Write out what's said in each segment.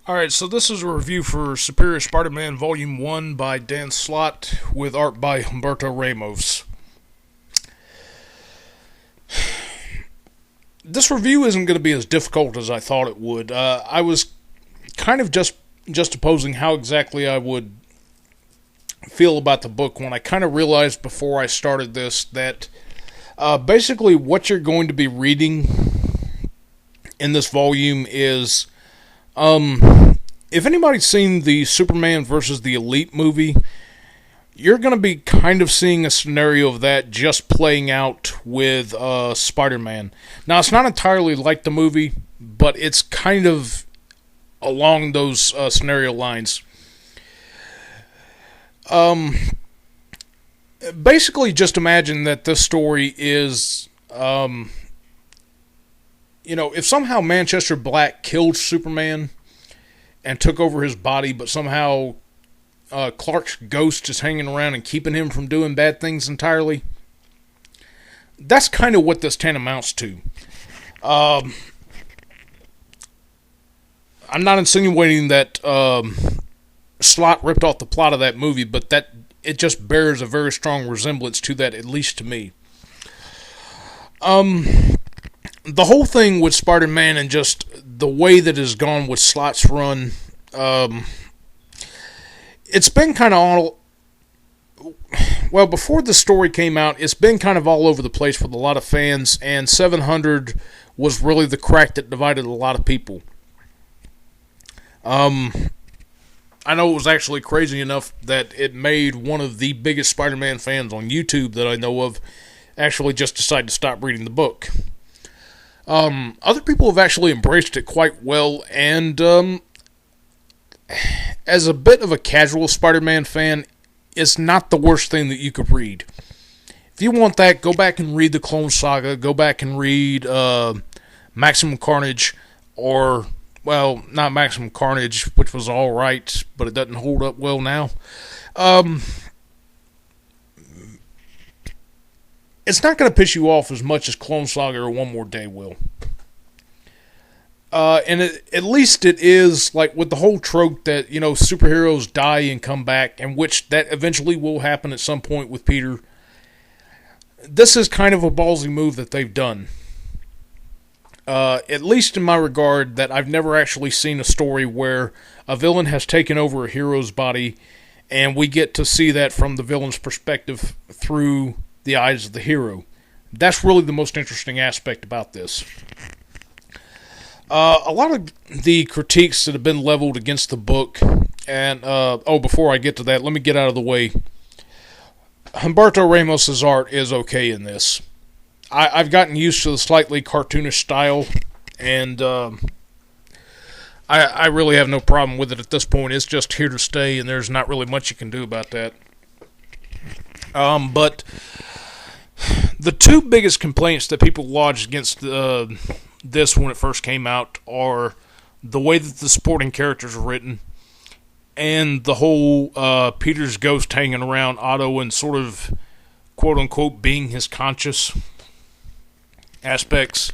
Alright, so this is a review for Superior Spider-Man Volume 1 by Dan Slott with art by Humberto Ramos. This review isn't going to be as difficult as I thought it would. I was kind of just opposing how exactly I would feel about the book when I kind of realized before I started this that basically what you're going to be reading in this volume is if anybody's seen the Superman versus the Elite movie, you're going to be kind of seeing a scenario of that just playing out with Spider-Man. Now, it's not entirely like the movie, but it's kind of along those scenario lines. Basically, just imagine that this story is, if somehow Manchester Black killed Superman and took over his body, but somehow Clark's ghost is hanging around and keeping him from doing bad things entirely. That's kind of what this tantamounts to. I'm not insinuating that Slott ripped off the plot of that movie, but that it just bears a very strong resemblance to that, at least to me. The whole thing with Spider-Man and just the way that it has gone with Slott's run, it's been kind of all... Well, before the story came out, it's been kind of all over the place with a lot of fans, and 700 was really the crack that divided a lot of people. I know it was actually crazy enough that it made one of the biggest Spider-Man fans on YouTube that I know of actually just decide to stop reading the book. Other people have actually embraced it quite well, and as a bit of a casual Spider-Man fan, it's not the worst thing that you could read. If you want that, go back and read the Clone Saga, go back and read Maximum Carnage, or, well, not Maximum Carnage, which was alright, but it doesn't hold up well now. It's not going to piss you off as much as Clone Saga or One More Day will. At least it is, like, with the whole trope that, superheroes die and come back, and which that eventually will happen at some point with Peter. This is kind of a ballsy move that they've done. At least in my regard, that I've never actually seen a story where a villain has taken over a hero's body, and we get to see that from the villain's perspective through the eyes of the hero. That's really the most interesting aspect about this. A lot of the critiques that have been leveled against the book, and, before I get to that, let me get out of the way. Humberto Ramos' art is okay in this. I've gotten used to the slightly cartoonish style, and I really have no problem with it at this point. It's just here to stay, and there's not really much you can do about that. But the two biggest complaints that people lodged against this when it first came out are the way that the supporting characters are written, and the whole Peter's ghost hanging around Otto and sort of quote-unquote being his conscious aspects.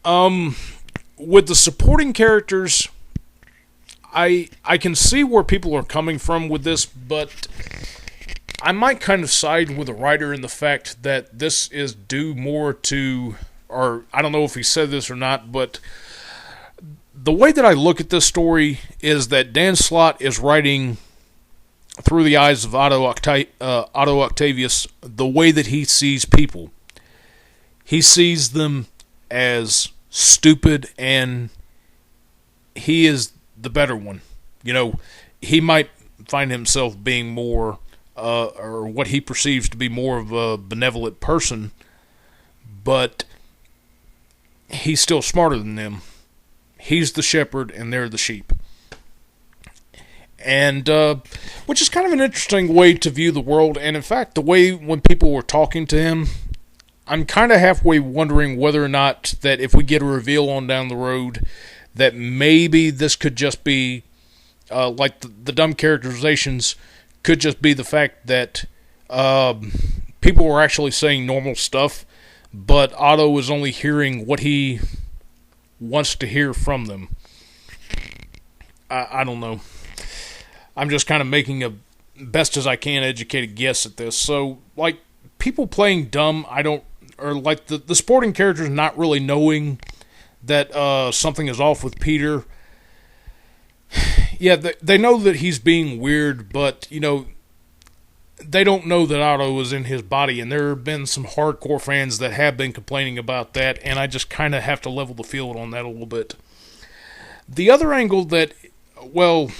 With the supporting characters, I can see where people are coming from with this, but I might kind of side with the writer in the fact that this is due more to, or I don't know if he said this or not, but the way that I look at this story is that Dan Slott is writing through the eyes of Otto Octavius the way that he sees people. He sees them as stupid, and he is the better one. He might find himself being more, or what he perceives to be more of a benevolent person, but he's still smarter than them. He's the shepherd, and they're the sheep. And, which is kind of an interesting way to view the world, and in fact, the way when people were talking to him, I'm kind of halfway wondering whether or not that if we get a reveal on down the road, that maybe this could just be, like the dumb characterizations, could just be the fact that people were actually saying normal stuff, but Otto is only hearing what he wants to hear from them. I don't know. I'm just kind of making a best as I can educated guess at this. So, like, people playing dumb, or like the sporting characters not really knowing that something is off with Peter. Yeah, they know that he's being weird, but, they don't know that Otto is in his body, and there have been some hardcore fans that have been complaining about that, and I just kind of have to level the field on that a little bit. The other angle that, well,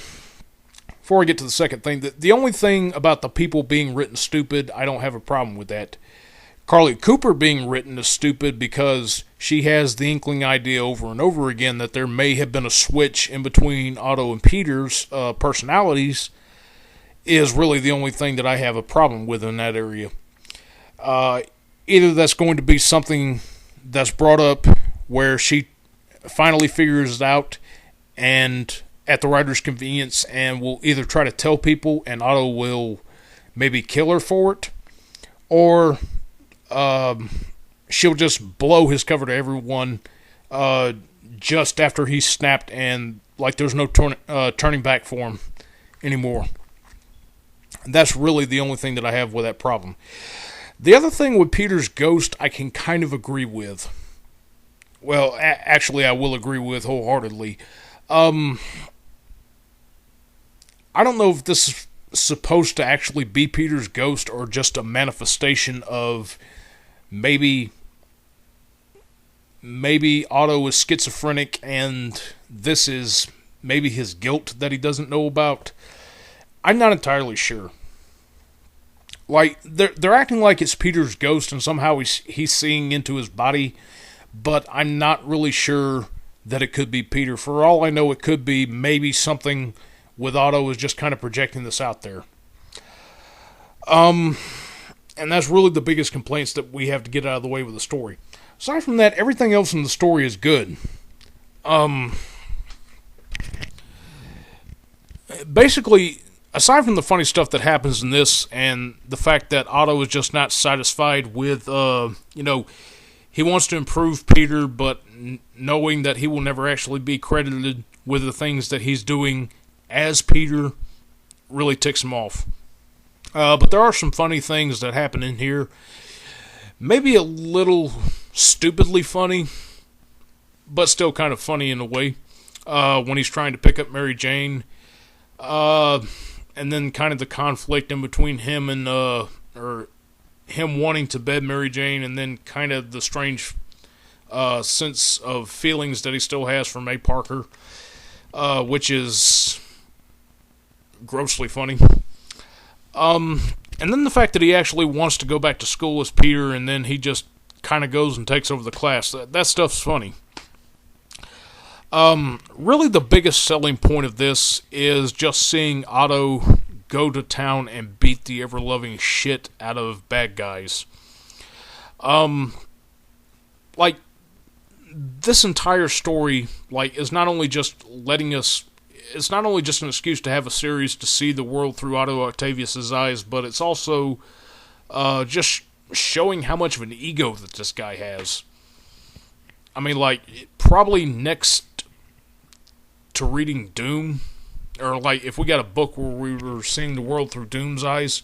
before I get to the second thing, the only thing about the people being written stupid, I don't have a problem with that. Carly Cooper being written as stupid because she has the inkling idea over and over again that there may have been a switch in between Otto and Peter's personalities is really the only thing that I have a problem with in that area. Either that's going to be something that's brought up where she finally figures it out and at the writer's convenience and will either try to tell people and Otto will maybe kill her for it, or she'll just blow his cover to everyone just after he's snapped and like there's no turning back for him anymore. And that's really the only thing that I have with that problem. The other thing with Peter's ghost I can kind of agree with. Well, actually I will agree with wholeheartedly. I don't know if this is supposed to actually be Peter's ghost or just a manifestation of maybe Otto is schizophrenic and this is maybe his guilt that he doesn't know about. I'm not entirely sure. Like, they're acting like it's Peter's ghost and somehow he's seeing into his body, but I'm not really sure that it could be Peter. For all I know, it could be maybe something with Otto is just kind of projecting this out there. And that's really the biggest complaints that we have to get out of the way with the story. Aside from that, everything else in the story is good. Basically, aside from the funny stuff that happens in this and the fact that Otto is just not satisfied with, he wants to improve Peter, but knowing that he will never actually be credited with the things that he's doing as Peter really ticks him off. But there are some funny things that happen in here. Maybe a little stupidly funny, but still kind of funny in a way. When he's trying to pick up Mary Jane. And then kind of the conflict in between him and, or him wanting to bed Mary Jane, and then kind of the strange sense of feelings that he still has for May Parker, which is grossly funny. And then the fact that he actually wants to go back to school as Peter, and then he just kind of goes and takes over the class. That stuff's funny. Really the biggest selling point of this is just seeing Otto go to town and beat the ever-loving shit out of bad guys. Like, this entire story, like, is not only just it's not only just an excuse to have a series to see the world through Otto Octavius' eyes, but it's also, just showing how much of an ego that this guy has. I mean, like, probably next to reading Doom, or like if we got a book where we were seeing the world through Doom's eyes,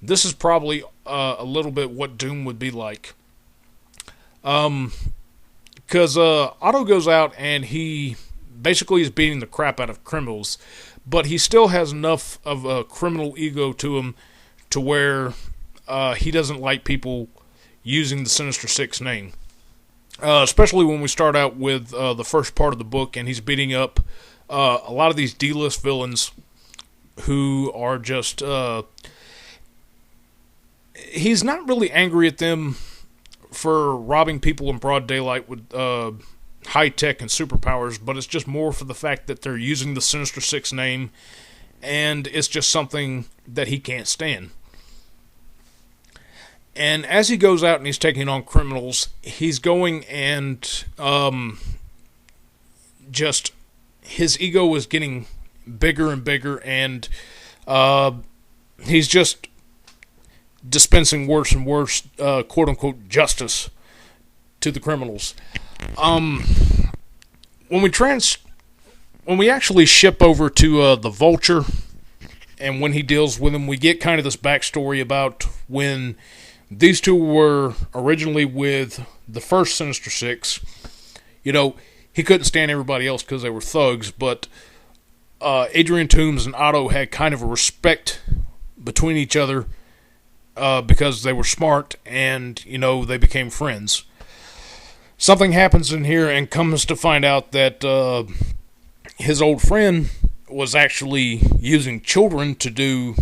this is probably a little bit what Doom would be like. Because Otto goes out and he basically is beating the crap out of criminals, but he still has enough of a criminal ego to him to where he doesn't like people using the Sinister Six name. Especially when we start out with the first part of the book and he's beating up a lot of these D-list villains who are just... he's not really angry at them for robbing people in broad daylight with high-tech and superpowers, but it's just more for the fact that they're using the Sinister Six name, and it's just something that he can't stand. And as he goes out and he's taking on criminals, he's going and just his ego is getting bigger and bigger, and he's just dispensing worse and worse, quote-unquote, justice to the criminals. When we when we actually ship over to the Vulture, and when he deals with him, we get kind of this backstory about when these two were originally with the first Sinister Six. You know, he couldn't stand everybody else because they were thugs, but Adrian Toomes and Otto had kind of a respect between each other because they were smart and, you know, they became friends. Something happens in here and comes to find out that his old friend was actually using children to do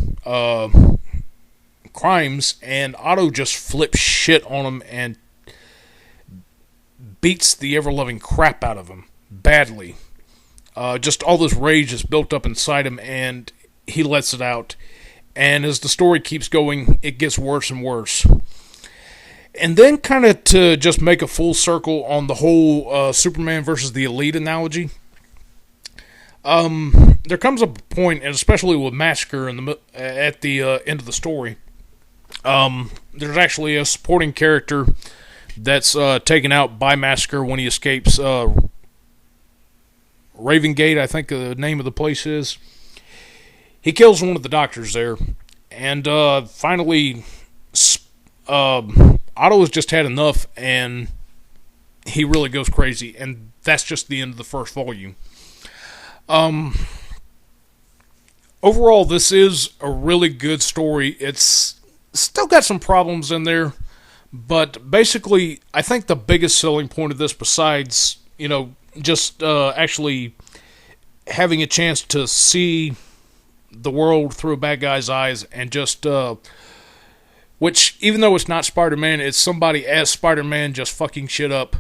crimes, and Otto just flips shit on him and beats the ever-loving crap out of him badly. Just all this rage is built up inside him, and he lets it out. And as the story keeps going, it gets worse and worse. And then, kind of to just make a full circle on the whole Superman versus the Elite analogy, there comes a point, and especially with Massacre at the end of the story, there's actually a supporting character that's taken out by Massacre when he escapes Raven Gate, I think the name of the place is. He kills one of the doctors there, and finally Otto has just had enough, and he really goes crazy, and that's just the end of the first volume. Overall, this is a really good story. It's still got some problems in there, but basically, I think the biggest selling point of this, besides, you know, just actually having a chance to see the world through a bad guy's eyes, and just, which, even though it's not Spider-Man, it's somebody as Spider-Man just fucking shit up.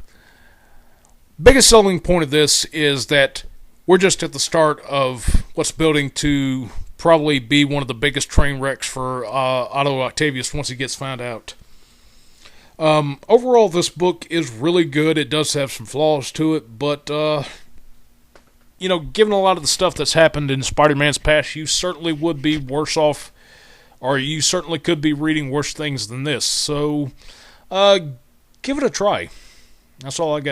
Biggest selling point of this is that we're just at the start of what's building to probably be one of the biggest train wrecks for Otto Octavius once he gets found out. Overall, this book is really good. It does have some flaws to it, but, you know, given a lot of the stuff that's happened in Spider-Man's past, you certainly would be worse off, or you certainly could be reading worse things than this. So, give it a try. That's all I got.